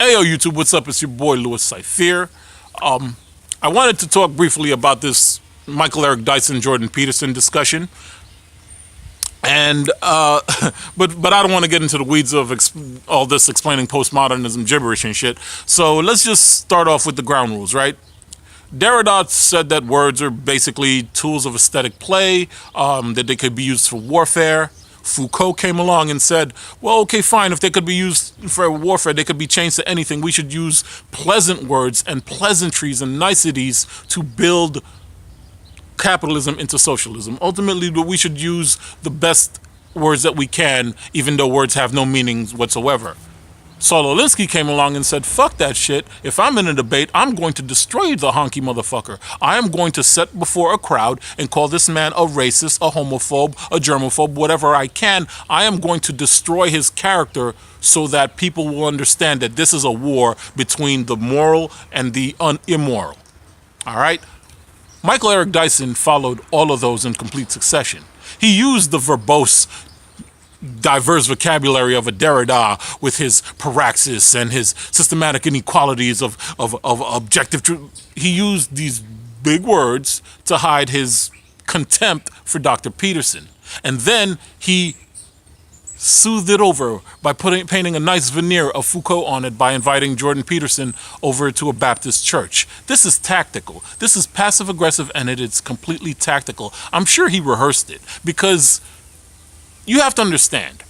Hey yo YouTube, what's up? It's your boy Louis Cypher. I wanted to talk briefly about this Michael Eric Dyson Jordan Peterson discussion, and but I don't want to get into the weeds of all this explaining postmodernism gibberish and shit. So let's just start off with the ground rules, right? Derrida said that words are basically tools of aesthetic play, that they could be used for warfare. Foucault came along and said, well, okay, fine, if they could be used for warfare, they could be changed to anything. We should use pleasant words and pleasantries and niceties to build capitalism into socialism. Ultimately, we should use the best words that we can, even though words have no meanings whatsoever. Saul Alinsky came along and said, fuck that shit. If I'm in a debate, I'm going to destroy the honky motherfucker. I am going to sit before a crowd and call this man a racist, a homophobe, a germaphobe, whatever I can. I am going to destroy his character so that people will understand that this is a war between the moral and the immoral. All right? Michael Eric Dyson followed all of those in complete succession. He used the verbose, diverse vocabulary of a Derrida with his paraxis and his systematic inequalities of objective truth. He used these big words to hide his contempt for Dr. Peterson. And then he soothed it over by painting a nice veneer of Foucault on it by inviting Jordan Peterson over to a Baptist church. This is tactical. This is passive aggressive, and it is completely tactical. I'm sure he rehearsed it, because you have to understand,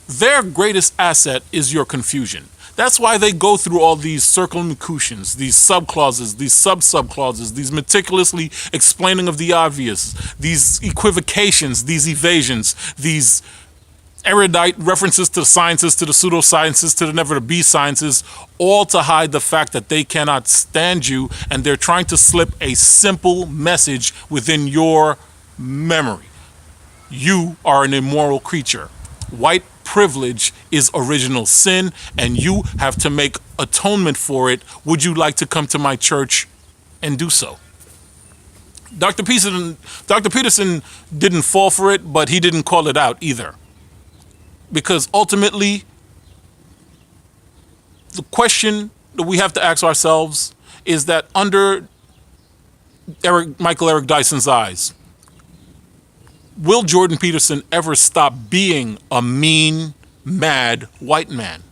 their greatest asset is your confusion. That's why they go through all these circumlocutions, these subclauses, these sub-subclauses, these meticulously explaining of the obvious, these equivocations, these evasions, these erudite references to the sciences, to the pseudosciences, to the never-to-be sciences, all to hide the fact that they cannot stand you, and they're trying to slip a simple message within your memory. You are an immoral creature. White privilege is original sin, and you have to make atonement for it. Would you like to come to my church and do so? Dr. Peterson didn't fall for it, but he didn't call it out either. Because ultimately, the question that we have to ask ourselves is that under Michael Eric Dyson's eyes, will Jordan Peterson ever stop being a mean, mad white man?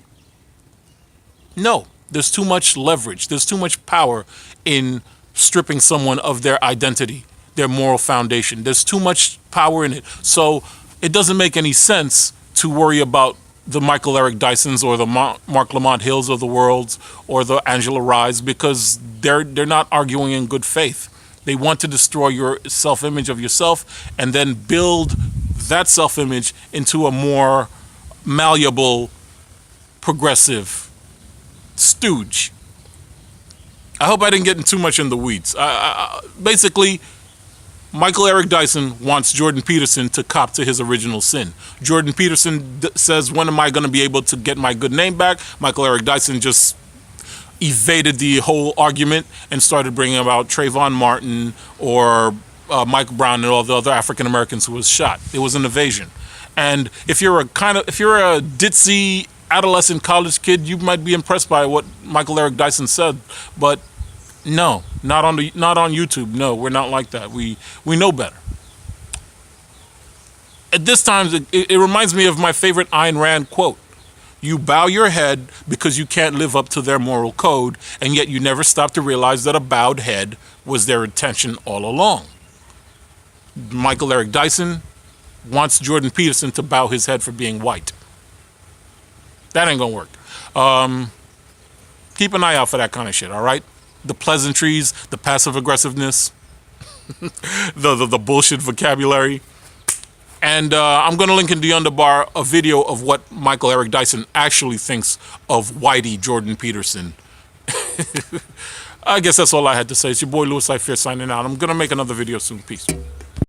No. There's too much leverage. There's too much power in stripping someone of their identity, their moral foundation. There's too much power in it. So it doesn't make any sense to worry about the Michael Eric Dysons or the Mark Lamont Hills of the world or the Angela Rye's, because they're not arguing in good faith. They want to destroy your self-image of yourself and then build that self-image into a more malleable, progressive stooge. I hope I didn't get too much in the weeds. Basically, Michael Eric Dyson wants Jordan Peterson to cop to his original sin. Jordan Peterson says, when am I going to be able to get my good name back? Michael Eric Dyson just evaded the whole argument and started bringing about Trayvon Martin or Mike Brown and all the other African Americans who was shot. It was an evasion. And if you're a ditzy adolescent college kid, you might be impressed by what Michael Eric Dyson said, but no, not on YouTube. No, we're not like that. We know better. At this time, it reminds me of my favorite Ayn Rand quote. You bow your head because you can't live up to their moral code, and yet you never stop to realize that a bowed head was their intention all along. Michael Eric Dyson wants Jordan Peterson to bow his head for being white. That ain't gonna work. Keep an eye out for that kind of shit, all right? The pleasantries, the passive aggressiveness, the bullshit vocabulary. And I'm going to link in the underbar a video of what Michael Eric Dyson actually thinks of whitey Jordan Peterson. I guess that's all I had to say. It's your boy Louis Cypher signing out. I'm going to make another video soon. Peace.